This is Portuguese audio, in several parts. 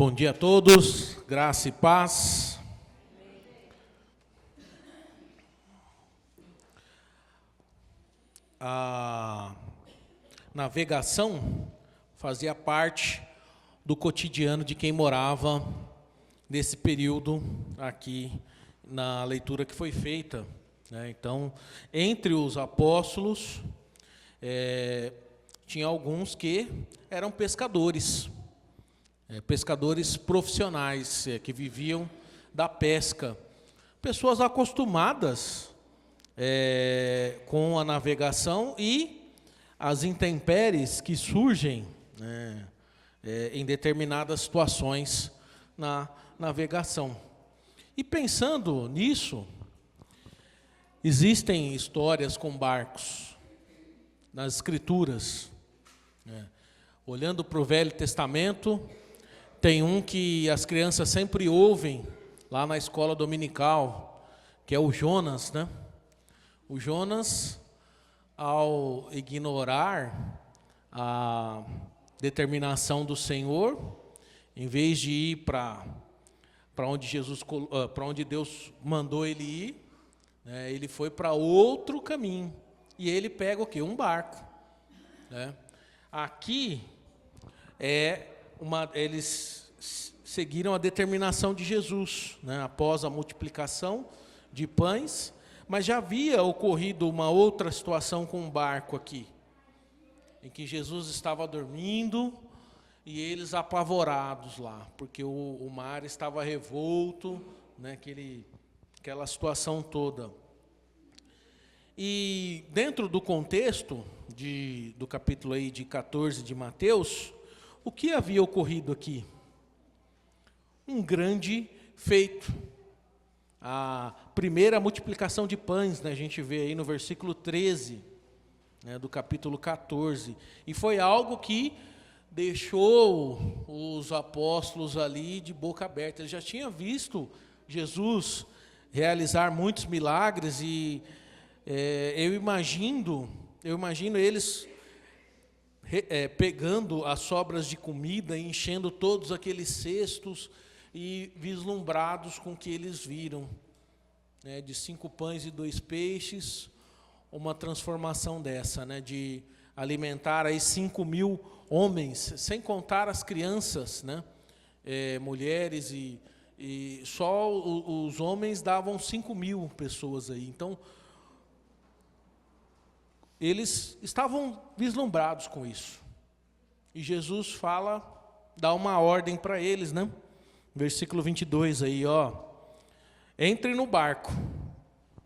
Bom dia a todos, graça e paz. A navegação fazia parte do cotidiano de quem morava nesse período aqui na leitura que foi feita, né? Então, entre os apóstolos, tinha alguns que eram pescadores. Pescadores profissionais que viviam da pesca, pessoas acostumadas com a navegação e as intempéries que surgem em determinadas situações na navegação. E pensando nisso, existem histórias com barcos nas Escrituras. Olhando para o Velho Testamento, tem um que as crianças sempre ouvem lá na escola dominical, que é o Jonas, né? O Jonas, ao ignorar a determinação do Senhor, em vez de ir para onde Deus mandou ele ir, né, ele foi para outro caminho. E ele pega o quê? Um barco, né? Aqui eles seguiram a determinação de Jesus, né, após a multiplicação de pães, mas já havia ocorrido uma outra situação com um barco aqui, em que Jesus estava dormindo e eles apavorados lá, porque o mar estava revolto, né, aquela situação toda. E dentro do contexto do capítulo aí de 14 de Mateus, o que havia ocorrido aqui? Um grande feito. A primeira multiplicação de pães, né, a gente vê aí no versículo 13, né, do capítulo 14. E foi algo que deixou os apóstolos ali de boca aberta. Eles já tinham visto Jesus realizar muitos milagres e eu imagino eles pegando as sobras de comida, enchendo todos aqueles cestos e vislumbrados com o que eles viram, né, de 5 pães e 2 peixes, uma transformação dessa, né, de alimentar aí 5.000 homens, sem contar as crianças, né, mulheres e só os homens davam 5.000 pessoas aí. Então, eles estavam vislumbrados com isso. E Jesus dá uma ordem para eles, né? Versículo 22 aí, ó. Entrem no barco,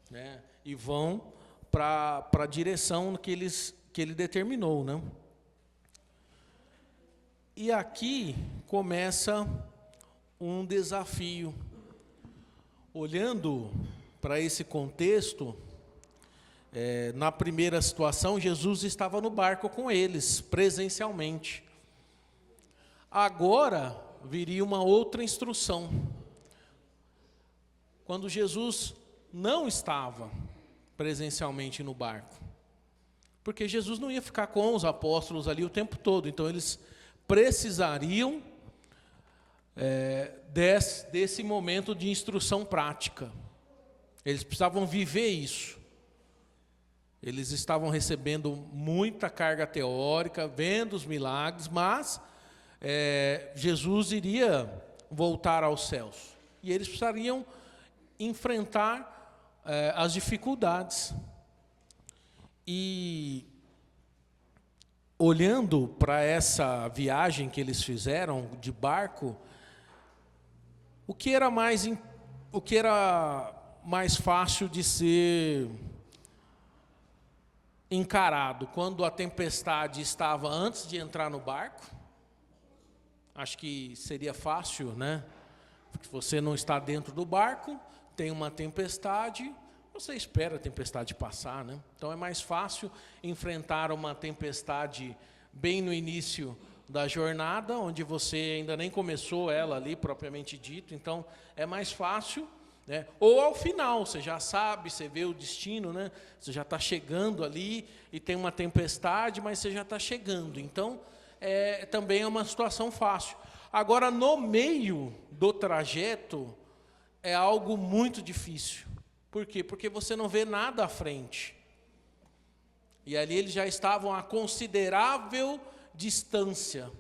né? E vão para a direção que ele determinou, né? E aqui começa um desafio. Olhando para esse contexto, na primeira situação, Jesus estava no barco com eles, presencialmente. Agora, viria uma outra instrução. Quando Jesus não estava presencialmente no barco. Porque Jesus não ia ficar com os apóstolos ali o tempo todo. Então, eles precisariam desse momento de instrução prática. Eles precisavam viver isso. Eles estavam recebendo muita carga teórica, vendo os milagres, mas Jesus iria voltar aos céus. E eles precisariam enfrentar as dificuldades. E olhando para essa viagem que eles fizeram de barco, o que era mais fácil de ser encarado quando a tempestade estava antes de entrar no barco? Acho que seria fácil, né? Porque você não está dentro do barco, tem uma tempestade, você espera a tempestade passar, né? Então é mais fácil enfrentar uma tempestade bem no início da jornada, onde você ainda nem começou ela ali, propriamente dito. Então é mais fácil, né? Ou ao final, você já sabe, você vê o destino, né? Você já está chegando ali e tem uma tempestade, mas você já está chegando. Então, também é uma situação fácil. Agora, no meio do trajeto, é algo muito difícil. Por quê? Porque você não vê nada à frente. E ali eles já estavam a considerável distância.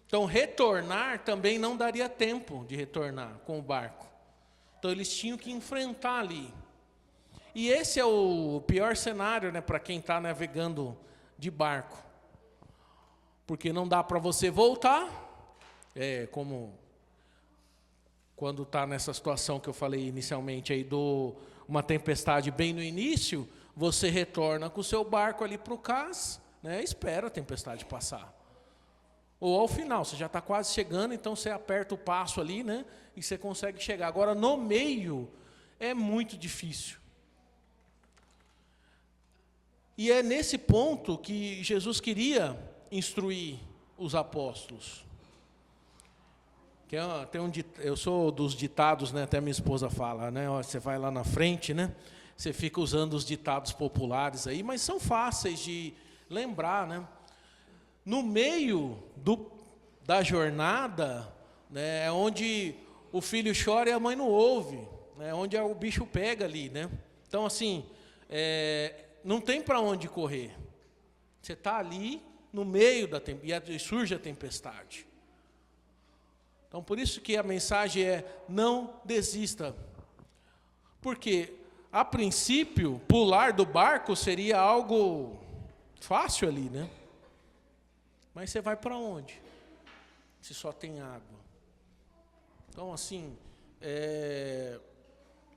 Então, retornar também não daria tempo de retornar com o barco. Então, eles tinham que enfrentar ali. E esse é o pior cenário, né, para quem está navegando de barco. Porque não dá para você voltar. É como quando está nessa situação que eu falei inicialmente, aí uma tempestade bem no início, você retorna com o seu barco ali para o cais, né, espera a tempestade passar. Ou ao final, você já está quase chegando, então você aperta o passo ali, né, e você consegue chegar. Agora, no meio, é muito difícil. E é nesse ponto que Jesus queria instruir os apóstolos. Eu sou dos ditados, né, até minha esposa fala, né, ó, você vai lá na frente, né, você fica usando os ditados populares aí, mas são fáceis de lembrar, né. No meio da jornada, né, é onde o filho chora e a mãe não ouve, né, onde o bicho pega ali, né. Então, assim, não tem para onde correr. Você está ali no meio da tempestade, e surge a tempestade. Então, por isso que a mensagem é: não desista. Porque, a princípio, pular do barco seria algo fácil ali, né? Mas você vai para onde? Se só tem água. Então, assim,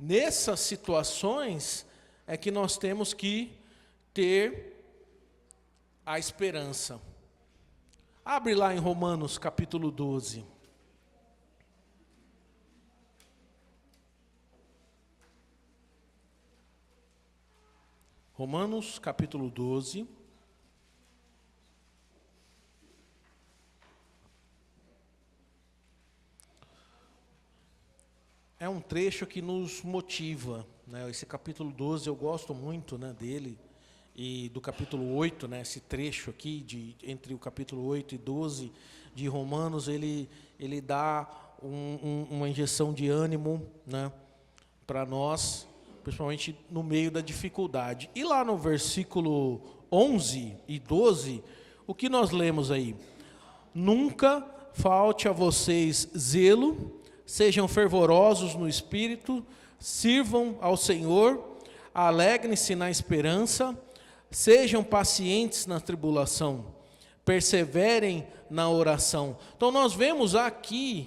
nessas situações é que nós temos que ter a esperança. Abre lá em Romanos capítulo 12. Romanos capítulo 12. É um trecho que nos motiva, né? Esse capítulo 12 eu gosto muito, né, dele, e do capítulo 8, né, esse trecho aqui, entre o capítulo 8 e 12 de Romanos, ele dá uma injeção de ânimo, né, para nós, principalmente no meio da dificuldade. E lá no versículo 11 e 12, o que nós lemos aí? Nunca falte a vocês zelo, sejam fervorosos no espírito, sirvam ao Senhor, alegrem-se na esperança, sejam pacientes na tribulação, perseverem na oração. Então nós vemos aqui,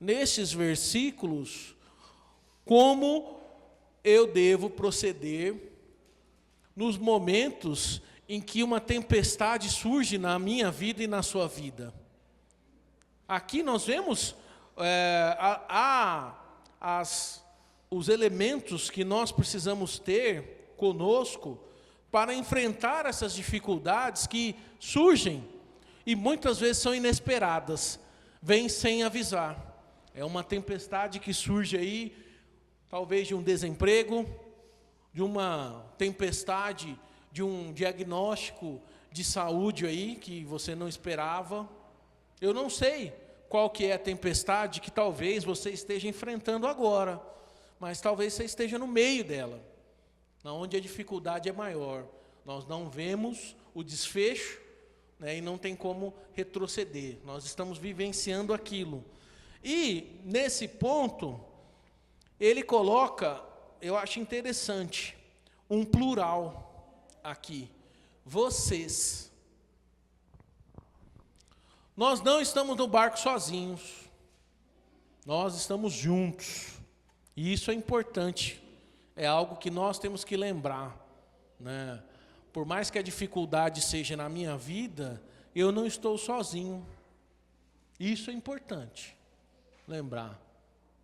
nesses versículos, como eu devo proceder nos momentos em que uma tempestade surge na minha vida e na sua vida. Aqui nós vemos os elementos que nós precisamos ter conosco para enfrentar essas dificuldades que surgem e muitas vezes são inesperadas, vêm sem avisar. É uma tempestade que surge aí, talvez de um desemprego, de uma tempestade, de um diagnóstico de saúde aí que você não esperava. Eu não sei qual que é a tempestade que talvez você esteja enfrentando agora, mas talvez você esteja no meio dela, onde a dificuldade é maior. Nós não vemos o desfecho, né, e não tem como retroceder. Nós estamos vivenciando aquilo. E, nesse ponto, ele coloca, eu acho interessante, um plural aqui. Vocês. Nós não estamos no barco sozinhos. Nós estamos juntos. E isso é importante. É algo que nós temos que lembrar, né? Por mais que a dificuldade seja na minha vida, eu não estou sozinho. Isso é importante lembrar.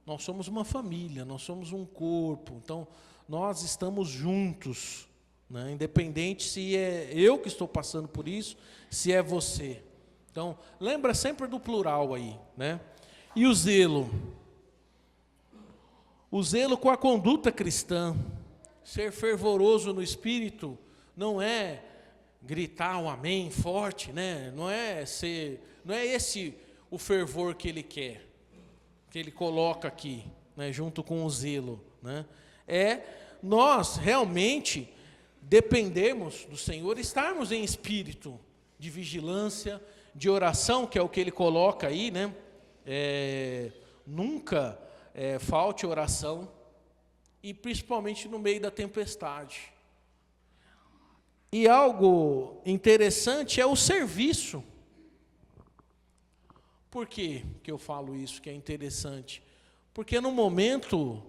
Nós somos uma família, nós somos um corpo. Então, nós estamos juntos, né? Independente se é eu que estou passando por isso, se é você. Então, lembra sempre do plural aí, né? E o zelo. O zelo com a conduta cristã. Ser fervoroso no espírito não é gritar um amém forte, né? Não é esse o fervor que ele quer, que ele coloca aqui, né, junto com o zelo, né? Nós realmente dependermos do Senhor, estarmos em espírito de vigilância, de oração, que é o que ele coloca aí, né? Nunca falte oração, e principalmente no meio da tempestade. E algo interessante é o serviço. Por que eu falo isso, que é interessante? Porque no momento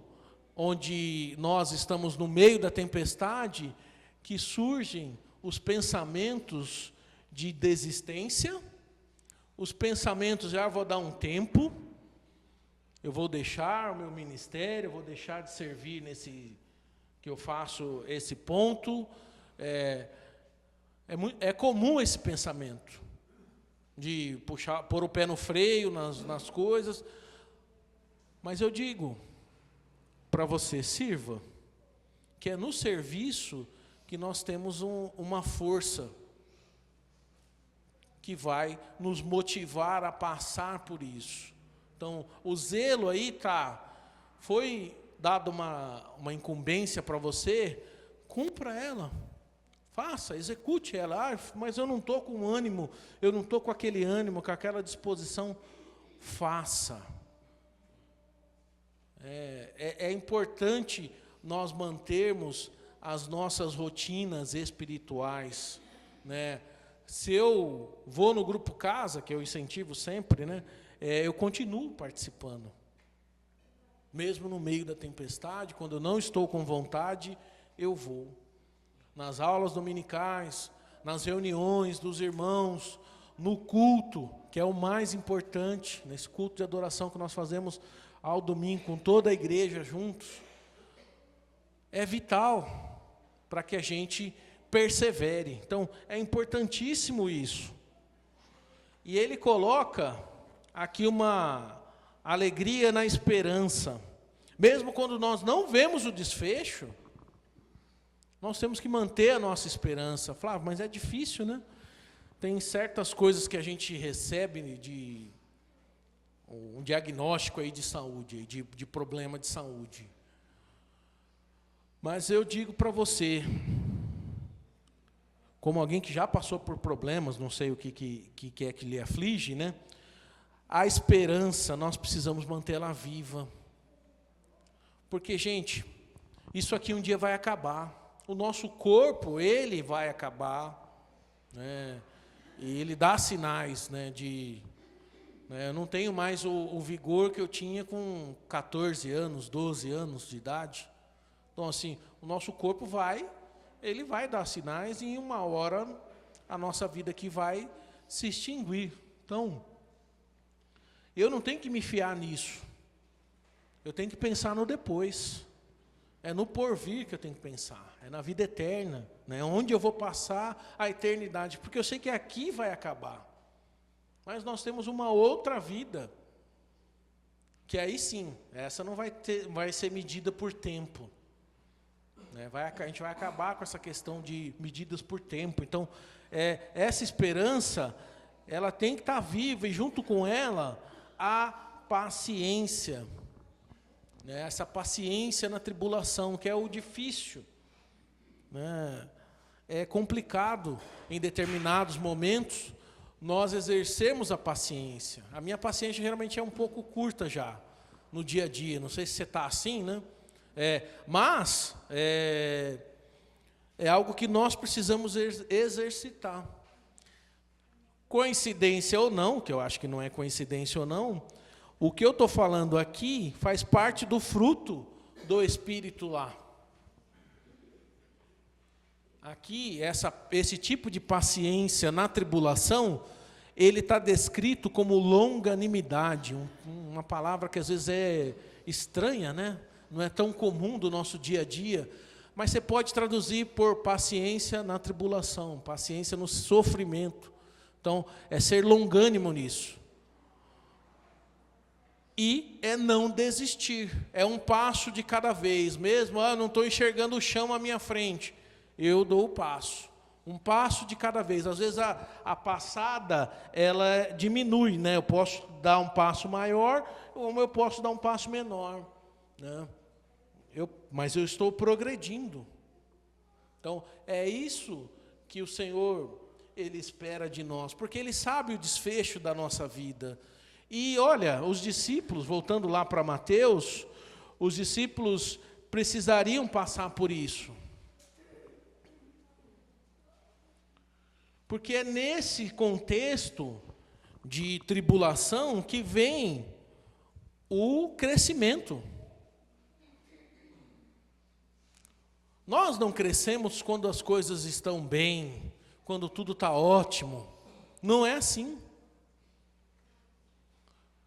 onde nós estamos no meio da tempestade, que surgem os pensamentos de desistência, os pensamentos, já vou dar um tempo, eu vou deixar o meu ministério, eu vou deixar de servir nesse, que eu faço esse ponto. É comum esse pensamento, de pôr o pé no freio nas coisas, mas eu digo para você, sirva, que é no serviço que nós temos uma força que vai nos motivar a passar por isso. Então, o zelo aí foi dado uma incumbência para você, cumpra ela, faça, execute ela. Mas eu não estou com ânimo, eu não estou com aquele ânimo, com aquela disposição, faça. É importante nós mantermos as nossas rotinas espirituais, né? Se eu vou no grupo casa, que eu incentivo sempre, né? Eu continuo participando, mesmo no meio da tempestade, quando eu não estou com vontade, eu vou. Nas aulas dominicais, nas reuniões dos irmãos, no culto, que é o mais importante, nesse culto de adoração que nós fazemos ao domingo, com toda a igreja juntos, é vital para que a gente persevere. Então, é importantíssimo isso. E ele coloca aqui uma alegria na esperança. Mesmo quando nós não vemos o desfecho, nós temos que manter a nossa esperança. Flávio, mas é difícil, né? Tem certas coisas que a gente recebe de um diagnóstico aí de saúde, de problema de saúde. Mas eu digo para você, como alguém que já passou por problemas, não sei o que é que lhe aflige, né? A esperança, nós precisamos mantê-la viva. Porque, gente, isso aqui um dia vai acabar. O nosso corpo, ele vai acabar, né? E ele dá sinais, né, eu não tenho mais o vigor que eu tinha com 14 anos, 12 anos de idade. Então, assim, o nosso corpo ele vai dar sinais, e em uma hora a nossa vida aqui vai se extinguir. Então, eu não tenho que me fiar nisso. Eu tenho que pensar no depois. É no porvir que eu tenho que pensar. É na vida eterna, né? Onde eu vou passar a eternidade. Porque eu sei que aqui vai acabar. Mas nós temos uma outra vida, que aí sim, essa não vai ser medida por tempo. Né? A gente vai acabar com essa questão de medidas por tempo. Então, essa esperança, ela tem que estar viva, e junto com ela, a paciência. Né? Essa paciência na tribulação, que é o difícil. Né? É complicado, em determinados momentos, nós exercemos a paciência. A minha paciência geralmente é um pouco curta já, no dia a dia. Não sei se você está assim, né? Mas é algo que nós precisamos exercitar. Coincidência ou não, que eu acho que não é coincidência ou não, o que eu estou falando aqui faz parte do fruto do Espírito lá. Aqui, esse tipo de paciência na tribulação, ele está descrito como longanimidade, uma palavra que às vezes é estranha, né? Não é tão comum do nosso dia a dia, mas você pode traduzir por paciência na tribulação, paciência no sofrimento. Então, é ser longânimo nisso. E é não desistir, é um passo de cada vez, mesmo, não estou enxergando o chão à minha frente, eu dou o passo, Um passo de cada vez. Às vezes a passada, ela diminui, né? Eu posso dar um passo maior, ou eu posso dar um passo menor, né? Mas eu estou progredindo. Então, é isso que o Senhor, Ele espera de nós, porque Ele sabe o desfecho da nossa vida. E olha, os discípulos, voltando lá para Mateus, os discípulos precisariam passar por isso. Porque é nesse contexto de tribulação que vem o crescimento. Nós não crescemos quando as coisas estão bem, quando tudo está ótimo. Não é assim.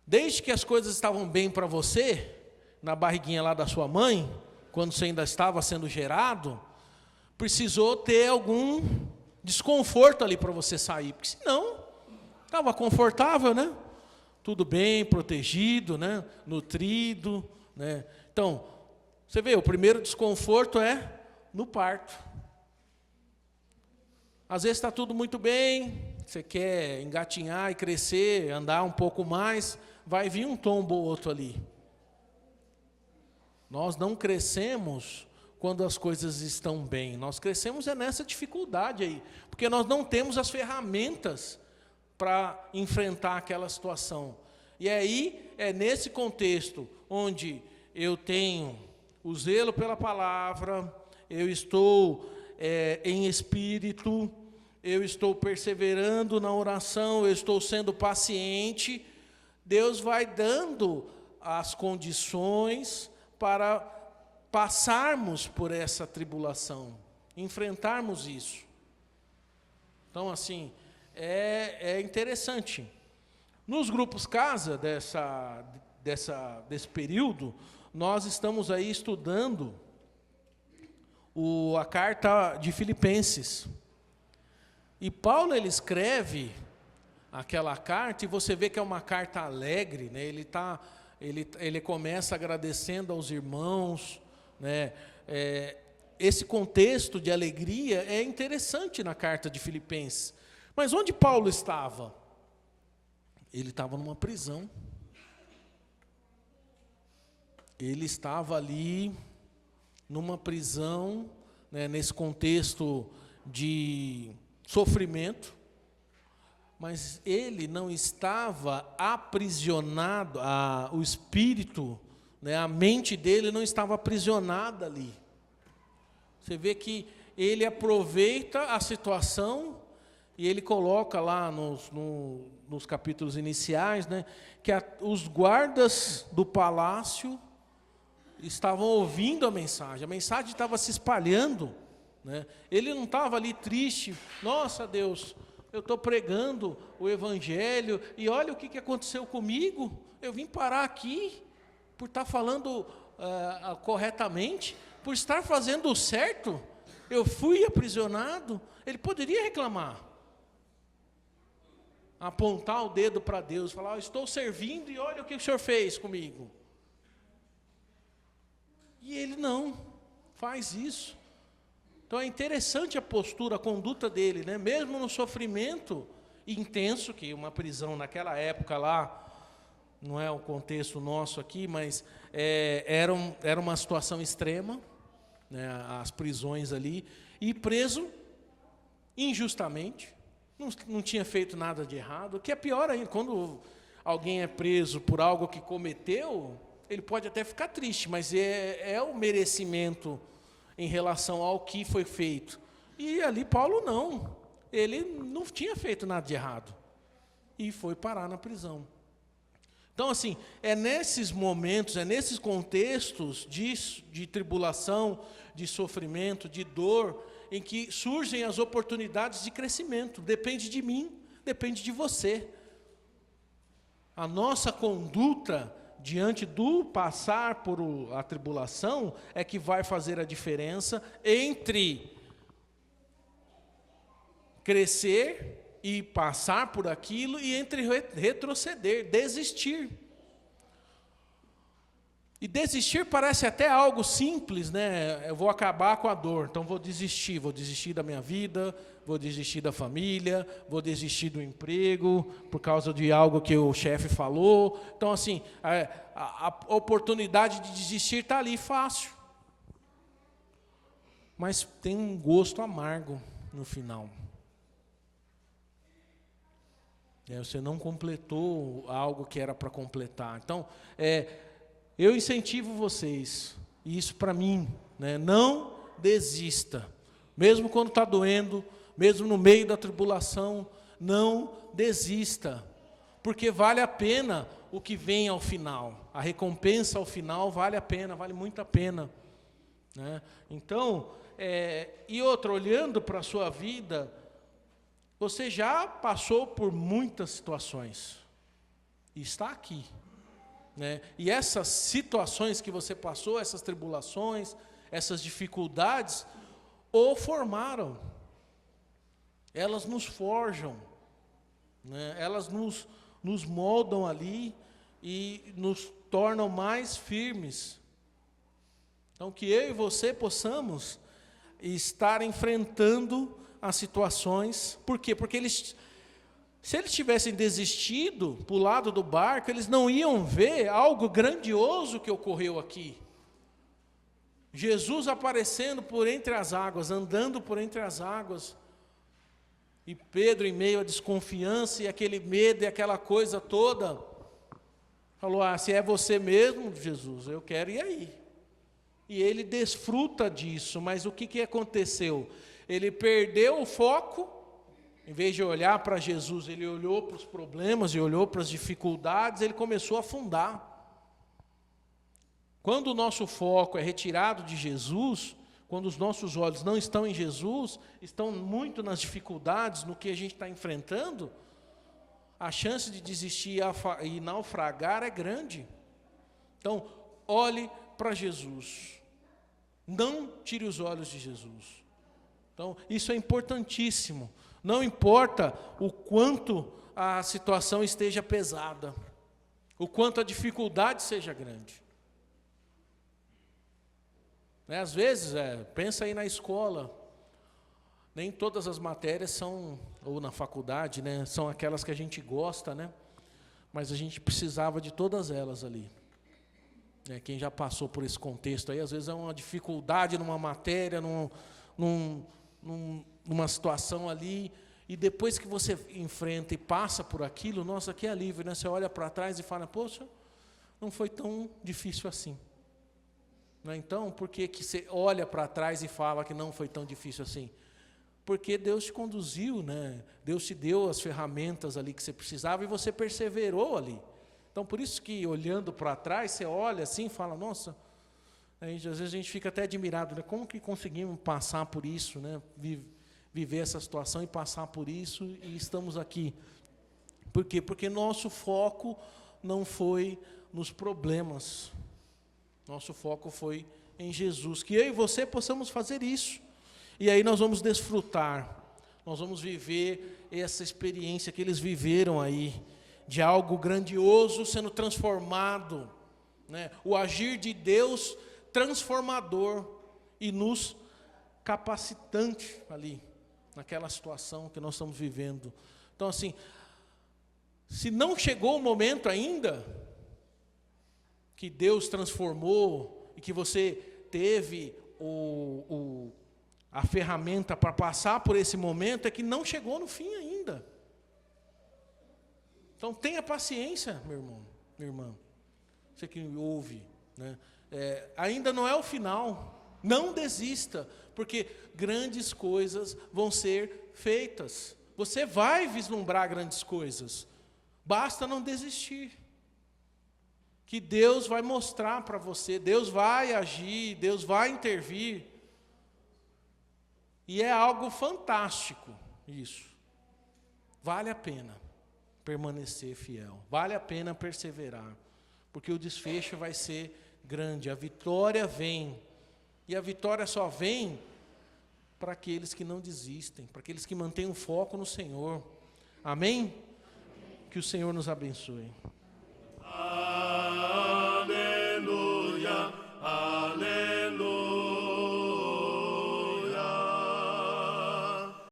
Desde que as coisas estavam bem para você, na barriguinha lá da sua mãe, quando você ainda estava sendo gerado, precisou ter algum desconforto ali para você sair, porque senão estava confortável, né? Tudo bem, protegido, né? Nutrido, né? Então, você vê, o primeiro desconforto é no parto. Às vezes está tudo muito bem, você quer engatinhar e crescer, andar um pouco mais, vai vir um tombo ou outro ali. Nós não crescemos quando as coisas estão bem, nós crescemos é nessa dificuldade aí, porque nós não temos as ferramentas para enfrentar aquela situação. E aí, é nesse contexto onde eu tenho o zelo pela palavra, eu estou em espírito, eu estou perseverando na oração, eu estou sendo paciente, Deus vai dando as condições para passarmos por essa tribulação, enfrentarmos isso. Então, assim, é interessante. Nos grupos casa desse período, nós estamos aí estudando a carta de Filipenses. E Paulo, ele escreve aquela carta, e você vê que é uma carta alegre, né? Ele começa agradecendo aos irmãos, né? Esse contexto de alegria é interessante na carta de Filipenses. Mas onde Paulo estava? Ele estava numa prisão. Ele estava ali numa prisão, né, nesse contexto de sofrimento, mas ele não estava aprisionado, o espírito, né, a mente dele não estava aprisionada ali. Você vê que ele aproveita a situação e ele coloca lá nos capítulos iniciais, né, que os guardas do palácio estavam ouvindo a mensagem estava se espalhando, né? Ele não estava ali triste, nossa Deus, eu estou pregando o evangelho e olha o que aconteceu comigo, eu vim parar aqui por estar falando corretamente, por estar fazendo o certo, eu fui aprisionado. Ele poderia reclamar, apontar o dedo para Deus, falar, estou servindo e olha o que o Senhor fez comigo. E ele não faz isso. Então é interessante a postura, a conduta dele, né? Mesmo no sofrimento intenso, que uma prisão naquela época lá, não é o contexto nosso aqui, mas era uma situação extrema, né? As prisões ali, e preso injustamente, não tinha feito nada de errado, o que é pior ainda, quando alguém é preso por algo que cometeu, ele pode até ficar triste, mas é o merecimento em relação ao que foi feito. E ali Paulo não, ele não tinha feito nada de errado, e foi parar na prisão. Então, assim, é nesses momentos, é nesses contextos de tribulação, de sofrimento, de dor, em que surgem as oportunidades de crescimento. Depende de mim, depende de você. A nossa conduta diante do passar por a tribulação é que vai fazer a diferença entre crescer e passar por aquilo e entre retroceder, desistir. E desistir parece até algo simples, né? Eu vou acabar com a dor, então vou desistir da minha vida, vou desistir da família, vou desistir do emprego, por causa de algo que o chefe falou. Então, assim, a oportunidade de desistir está ali, fácil. Mas tem um gosto amargo no final. Você não completou algo que era para completar. Então, eu incentivo vocês, e isso para mim, né, não desista. Mesmo quando está doendo, mesmo no meio da tribulação, não desista. Porque vale a pena o que vem ao final. A recompensa ao final vale a pena, vale muito a pena. Né? Então, e outra, olhando para a sua vida, você já passou por muitas situações. E está aqui. Né? E essas situações que você passou, essas tribulações, essas dificuldades, o formaram. Elas nos forjam. Né? Elas nos moldam ali e nos tornam mais firmes. Então, que eu e você possamos estar enfrentando as situações. Por quê? Porque se eles tivessem desistido, pulado do barco, eles não iam ver algo grandioso que ocorreu aqui. Jesus aparecendo por entre as águas, andando por entre as águas. E Pedro, em meio à desconfiança e aquele medo e aquela coisa toda, falou: se é você mesmo, Jesus, eu quero ir aí. E ele desfruta disso, mas o que aconteceu? Ele perdeu o foco. Em vez de olhar para Jesus, ele olhou para os problemas e olhou para as dificuldades, ele começou a afundar. Quando o nosso foco é retirado de Jesus, quando os nossos olhos não estão em Jesus, estão muito nas dificuldades, no que a gente está enfrentando, a chance de desistir e naufragar é grande. Então, olhe para Jesus. Não tire os olhos de Jesus. Então, isso é importantíssimo. Não importa o quanto a situação esteja pesada, o quanto a dificuldade seja grande. Às vezes, pensa aí na escola, nem todas as matérias são, ou na faculdade, né, são aquelas que a gente gosta, né, mas a gente precisava de todas elas ali. Quem já passou por esse contexto aí, às vezes é uma dificuldade numa matéria, numa situação ali, e depois que você enfrenta e passa por aquilo, nossa, que alívio, né? Você olha para trás e fala: poxa, não foi tão difícil assim. Então, por que você olha para trás e fala que não foi tão difícil assim? Porque Deus te conduziu, né? Deus te deu as ferramentas ali que você precisava e você perseverou ali. Então, por isso que olhando para trás, você olha assim e fala: nossa, às vezes a gente fica até admirado, né? Como que conseguimos passar por isso, né? Viver essa situação e passar por isso, e estamos aqui. Por quê? Porque nosso foco não foi nos problemas, nosso foco foi em Jesus. Que eu e você possamos fazer isso, e aí nós vamos desfrutar, nós vamos viver essa experiência que eles viveram aí, de algo grandioso sendo transformado, né? O agir de Deus transformador e nos capacitante ali, naquela situação que nós estamos vivendo. Então, assim, se não chegou o momento ainda que Deus transformou e que você teve a ferramenta para passar por esse momento, é que não chegou no fim ainda. Então, tenha paciência, meu irmão, minha irmã, você que me ouve, né? Ainda não é o final. Não desista, porque grandes coisas vão ser feitas. Você vai vislumbrar grandes coisas. Basta não desistir. Que Deus vai mostrar para você, Deus vai agir, Deus vai intervir. E é algo fantástico isso. Vale a pena permanecer fiel. Vale a pena perseverar. Porque o desfecho vai ser grande. A vitória vem. E a vitória só vem para aqueles que não desistem, para aqueles que mantêm o foco no Senhor. Amém? Que o Senhor nos abençoe.